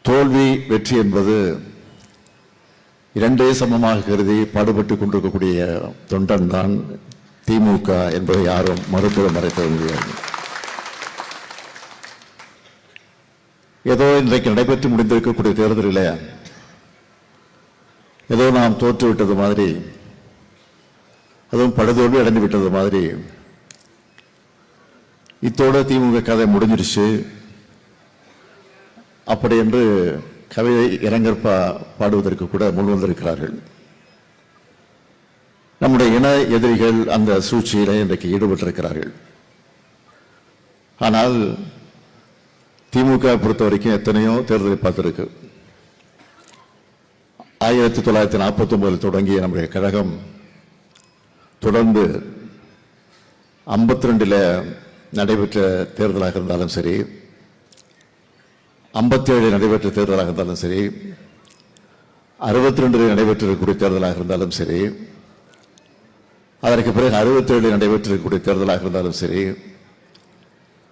தோல்வி வெற்றி என்பது இரண்டே சமமாக கருதி பாடுபட்டுக் கொண்டிருக்கக்கூடிய தொண்டன் தான் திமுக என்பதை யாரும் மறைக்க முடியாது. ஏதோ இன்றைக்கு நடைபெற்று முடிந்திருக்கக்கூடிய தேர்தலில் ஏதோ நாம் தோற்றுவிட்டது மாதிரி, அதுவும் படுதோல்வி அடைந்து விட்டது மாதிரி, இத்தோடு திமுக கதை முடிஞ்சிருச்சு அப்படி என்று கவிதை இரங்கற் பாடுவதற்கு கூட முன்வந்திருக்கிறார்கள். நம்முடைய இன எதிரிகள் அந்த சூழ்ச்சியிலே இன்றைக்கு ஈடுபட்டிருக்கிறார்கள். ஆனால் திமுக பொறுத்த வரைக்கும் எத்தனையோ தேர்தலை பார்த்திருக்கு. 1949 தொடங்கிய நம்முடைய கழகம் தொடர்ந்து 52 நடைபெற்ற தேர்தலாக இருந்தாலும் சரி, 57 நடைபெற்ற தேர்தலாக இருந்தாலும் சரி, 62 நடைபெற்றிருக்கக்கூடிய தேர்தலாக இருந்தாலும் சரி, அதற்கு பிறகு 67 நடைபெற்றிருக்கக்கூடிய தேர்தலாக இருந்தாலும் சரி,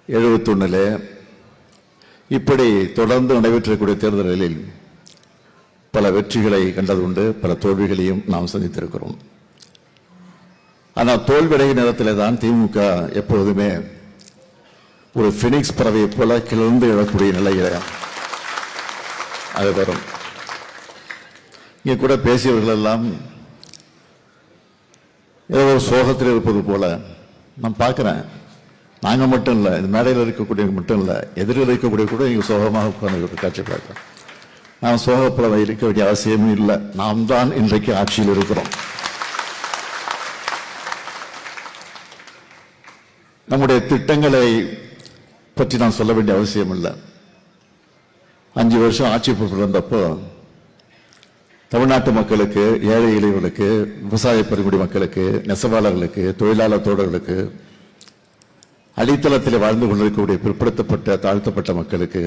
71 இப்படி தொடர்ந்து நடைபெற்றிருக்கக்கூடிய தேர்தல்களில் பல வெற்றிகளை கண்டது உண்டு, பல தோல்விகளையும் நாம் சந்தித்திருக்கிறோம். ஆனால் தோல்வியடைய நேரத்தில் தான் திமுக எப்பொழுதுமே ஒரு பினிக்ஸ் பறவையை போல கிளர்ந்து எழக்கூடிய நிலையில அது வரும். இங்கே கூட பேசியவர்கள் எல்லாம் ஏதோ ஒரு சோகத்தில் இருப்பது போல நான் பார்க்கிறேன். நாங்க மட்டும் இல்லை, இந்த மேடையில் இருக்கக்கூடிய மட்டும் இல்லை, எதிரில் இருக்கக்கூடிய கூட இங்கே சோகமாக உட்கார்ந்து காட்சி பார்க்கிறோம். நாம் சோகப்பட இருக்க வேண்டிய அவசியமும் இல்லை. நாம் தான் இன்றைக்கு ஆட்சியில் இருக்கிறோம். நம்முடைய திட்டங்களை பற்றி நான் சொல்ல வேண்டிய அவசியம் இல்லை. 5 வருஷம் ஆட்சி பொறுப்பில் இருந்தப்போ தமிழ்நாட்டு மக்களுக்கு, ஏழை எளியவர்களுக்கு, விவசாய பெருங்குடி மக்களுக்கு, நெசவாளர்களுக்கு, தொழிலாளர் தோழர்களுக்கு, அடித்தளத்தில் வாழ்ந்து கொண்டிருக்கக்கூடிய பிற்படுத்தப்பட்ட தாழ்த்தப்பட்ட மக்களுக்கு,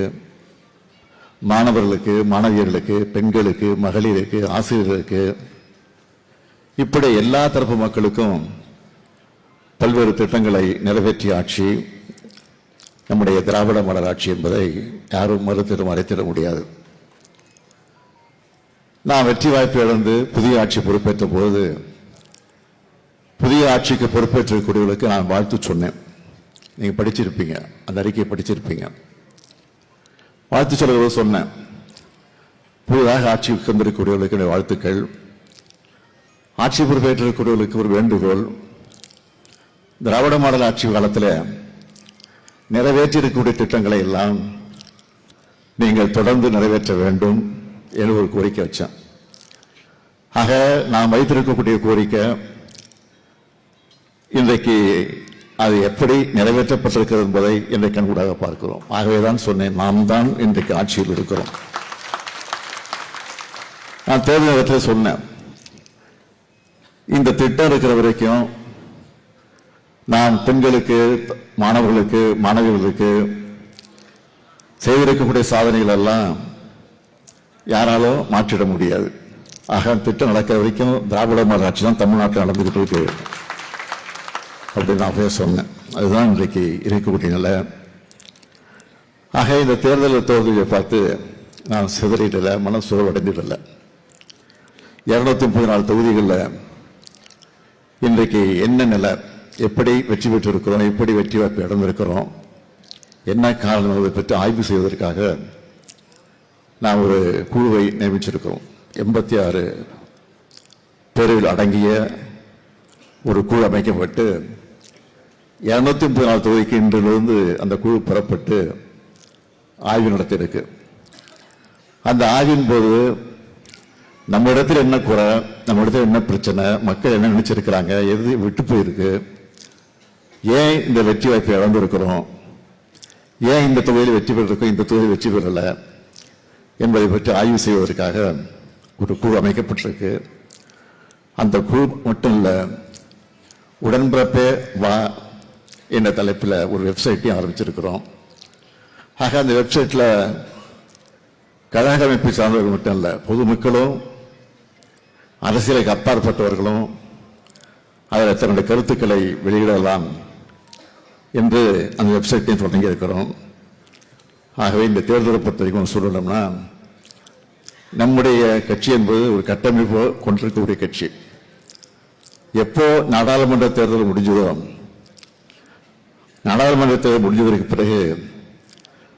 மாணவர்களுக்கு, மாணவியர்களுக்கு, பெண்களுக்கு, மகளிருக்கு, ஆசிரியர்களுக்கு, இப்படி எல்லா தரப்பு மக்களுக்கும் பல்வேறு திட்டங்களை நிறைவேற்றிய ஆட்சி நம்முடைய திராவிட மாடல் ஆட்சி என்பதை யாரும் மறைத்திட முடியாது. நான் வெற்றி வாய்ப்பு இழந்து புதிய ஆட்சி பொறுப்பேற்ற போது புதிய ஆட்சிக்கு பொறுப்பேற்றக்கூடியவர்களுக்கு நான் வாழ்த்து சொன்னேன். நீங்க படிச்சிருப்பீங்க, அந்த அறிக்கையை படிச்சிருப்பீங்க. வாழ்த்து சொல்லுவது சொன்னேன். புதிதாக ஆட்சிக்கு வந்திருக்கக்கூடியவர்களுக்கு வாழ்த்துக்கள். ஆட்சி பொறுப்பேற்றக்கூடியவர்களுக்கு ஒரு வேண்டுகோள், திராவிட மாடல் ஆட்சி காலத்தில் நிறைவேற்றியிருக்கக்கூடிய திட்டங்களை எல்லாம் நீங்கள் தொடர்ந்து நிறைவேற்ற வேண்டும் என்று ஒரு கோரிக்கை வச்சேன். ஆக நாம் வைத்திருக்கக்கூடிய கோரிக்கை இன்றைக்கு அது எப்படி நிறைவேற்றப்பட்டிருக்கிறது என்பதை இன்றைக்கு கண்கூடாக பார்க்கிறோம். ஆகவேதான் சொன்னேன், நாம் தான் இன்றைக்கு ஆட்சியில் இருக்கிறோம். நான் தேர்தல் நேரத்தில் சொன்னேன், இந்த திட்டம் இருக்கிற வரைக்கும் நாம் பெண்களுக்கு, மாணவர்களுக்கு, மாணவிகளுக்கு செய்திருக்கக்கூடிய சாதனைகள் எல்லாம் யாராலும் மாற்றிட முடியாது. ஆக திட்டம் நடக்கிற வரைக்கும் திராவிட மாடல் ஆட்சி தான் தமிழ்நாட்டில் நடந்துகிட்டு இருக்கு அப்படின்னு நான் சொன்னேன். அதுதான் இன்றைக்கு இருக்கக்கூடிய நிலை. ஆக இந்த தேர்தல் தோல்வியை பார்த்து நான் சிதறிடல, மன சோர்வடைந்திடல. 234 தொகுதிகளில் இன்றைக்கு என்ன நிலை, எப்படி வெற்றி பெற்றிருக்கிறோம், எப்படி வெற்றி வாய்ப்பு இழந்திருக்கிறோம், என்ன காரணம் அதை பற்றி ஆய்வு செய்வதற்காக நான் ஒரு குழுவை நியமிச்சிருக்கிறோம். 86 பேரில் அடங்கிய ஒரு குழு அமைக்கப்பட்டு 234 தொகுதிக்கு இன்றிலிருந்து அந்த குழு பெறப்பட்டு ஆய்வு நடத்தியிருக்கு. அந்த ஆய்வின் போது நம்ம இடத்துல என்ன குறை, நம்ம இடத்துல என்ன பிரச்சனை, மக்கள் என்ன நினைச்சிருக்கிறாங்க, எது விட்டு போயிருக்கு, ஏன் இந்த வெற்றி வாய்ப்பை இழந்திருக்கிறோம், ஏன் இந்த தொகுதியில் வெற்றி பெற்றிருக்கோம், இந்த தொகுதியில் வெற்றி பெறல என்பதை பற்றி ஆய்வு செய்வதற்காக ஒரு குழு அமைக்கப்பட்டிருக்கு. அந்த குழு மட்டும் இல்லை, உடன்பிறப்பே வா என்ற தலைப்பில் ஒரு வெப்சைட்டையும் ஆரம்பிச்சிருக்கிறோம். ஆக அந்த வெப்சைட்டில் கழக அமைப்பை சார்ந்தவர்கள் மட்டும் இல்லை, பொதுமக்களும் அரசியலுக்கு அப்பாற்பட்டவர்களும் அதில் தன்னுடைய கருத்துக்களை வெளியிடலாம் என்று அந்த வெப்சைட்டையும் தொடங்கி இருக்கிறோம். ஆகவே இந்த தேர்தலை பொறுத்த வரைக்கும் சொல்லணும்னா, நம்முடைய கட்சி என்பது ஒரு கட்டமைப்பு கொண்டிருக்கக்கூடிய கட்சி. எப்போ நாடாளுமன்ற தேர்தல் முடிஞ்சதோ, நாடாளுமன்ற தேர்தல் முடிஞ்சதற்கு பிறகு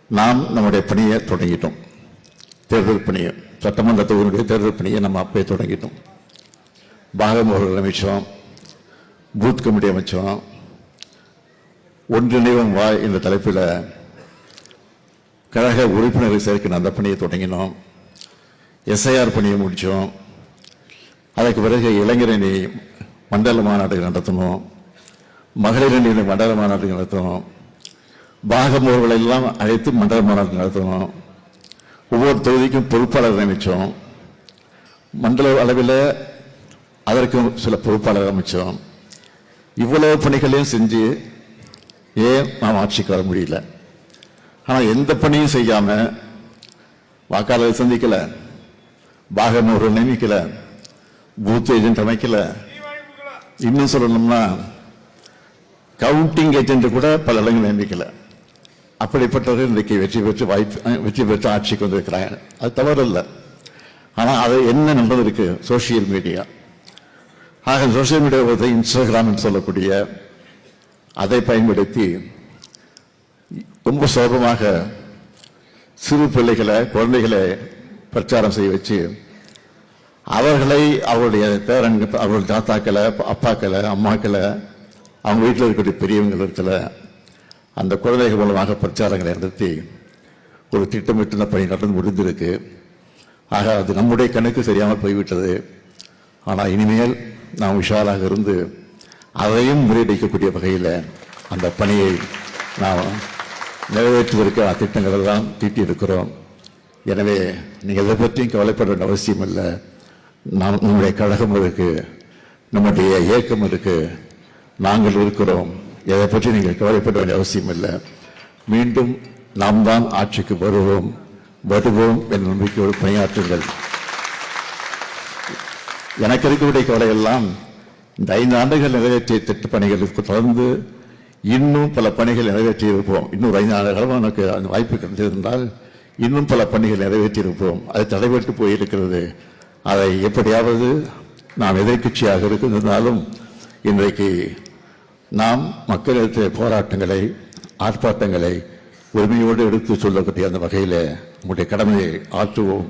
நாம் நம்முடைய பணியை தொடங்கிட்டோம். தேர்தல் பணியை, சட்டமன்ற தொகுதியுடைய தேர்தல் பணியை நம்ம அப்பே தொடங்கிட்டோம். பாகமுகர்கள் அமைச்சோம், பூத் கமிட்டி அமைச்சோம், ஒன்றிணைவும் வா என்ற தலைப்பில் கழக உறுப்பினர்களை சேர்க்கிற அந்த பணியை தொடங்கினோம். எஸ்ஐஆர் பணியை முடித்தோம். அதற்கு பிறகு இளைஞரணி மண்டல மாநாடுகள் நடத்தணும், மகளிரணி மண்டல மாநாடுகள் நடத்தணும், பாகமுகர்களை எல்லாம் அழைத்து மண்டல மாநாடு நடத்தணும். ஒவ்வொரு தொகுதிக்கும் பொறுப்பாளர் நியமித்தோம். மண்டல அளவில் அதற்கும் சில பொறுப்பாளர் அமைச்சோம். இவ்வளவு பணிகளையும் செஞ்சு ஏன் நாம் ஆட்சிக்கு வர முடியல? ஆனால் எந்த பணியும் செய்யாம வாக்காளரை சந்திக்கல, பாகமுகர்கள் நியமிக்கல, பூத் ஏஜென்ட் அமைக்கல, இன்னும் சொல்லணும்னா கவுண்டிங் ஏஜென்ட் கூட பல இடங்கள் நியமிக்கல. அப்படிப்பட்டவர்கள் இன்றைக்கு வெற்றி பெற்று ஆட்சிக்கு வந்திருக்கிறாங்க. அது தவறு இல்லை. ஆனால் அது என்ன நடந்திருக்கு? Social media. ஆக சோசியல் மீடியா இன்ஸ்டாகிராம் சொல்லக்கூடிய அதை பயன்படுத்தி ரொம்ப சுலபமாக சிறு பிள்ளைகளை, குழந்தைகளை பிரச்சாரம் செய்ய வச்சு அவர்களை, அவருடைய பேரன்கள், அவருடைய தாத்தாக்களை, அப்பாக்களை, அம்மாக்களை, அவங்க வீட்டில் இருக்கக்கூடிய பெரியவங்களிடத்துல அந்த குழந்தைகள் மூலமாக பிரச்சாரங்களை நடத்தி ஒரு திட்டமிட்ட பணி நடந்து முடிந்திருக்கு. ஆக அது நம்முடைய கணக்கு சரியாமல் போய்விட்டது. ஆனால் இனிமேல் நாம் உஷாராக இருந்து அதையும் முறியடிக்கக்கூடிய வகையில் அந்த பணியை நாம் நிறைவேற்றுவதற்கு திட்டங்கள் எல்லாம் தீட்டியிருக்கிறோம். எனவே நீங்கள் எதை பற்றியும் கவலைப்பட வேண்டிய அவசியம் இல்லை. நம்முடைய கழகம் இருக்கு, நம்முடைய இயக்கம் இருக்கு, நாங்கள் இருக்கிறோம். எதை பற்றி நீங்கள் கவலைப்பட வேண்டிய அவசியம் இல்லை. மீண்டும் நாம் தான் ஆட்சிக்கு வருவோம் என்ற நம்பிக்கையோடு பணியாற்றுங்கள். எனக்கு இருக்கக்கூடிய கவலை எல்லாம் இந்த 5 ஆண்டுகள் நிறைவேற்றிய திட்ட பணிகளுக்கு தொடர்ந்து இன்னும் பல பணிகள் நிறைவேற்றி இருப்போம். இன்னும் 5 ஆண்டு காலம் எனக்கு அந்த வாய்ப்பு கிடைத்திருந்தால் இன்னும் பல பணிகள் நிறைவேற்றி இருப்போம். அது தடைபட்டு போயிருக்கிறது. அதை எப்படியாவது நாம் எதிர்க்கட்சியாக இருந்தாலும் இன்றைக்கு நாம் மக்களுடைய போராட்டங்களை, ஆர்ப்பாட்டங்களை உரிமையோடு எடுத்து சொல்லக்கூடிய அந்த வகையில் நம்முடைய கடமையை ஆற்றுவோம்.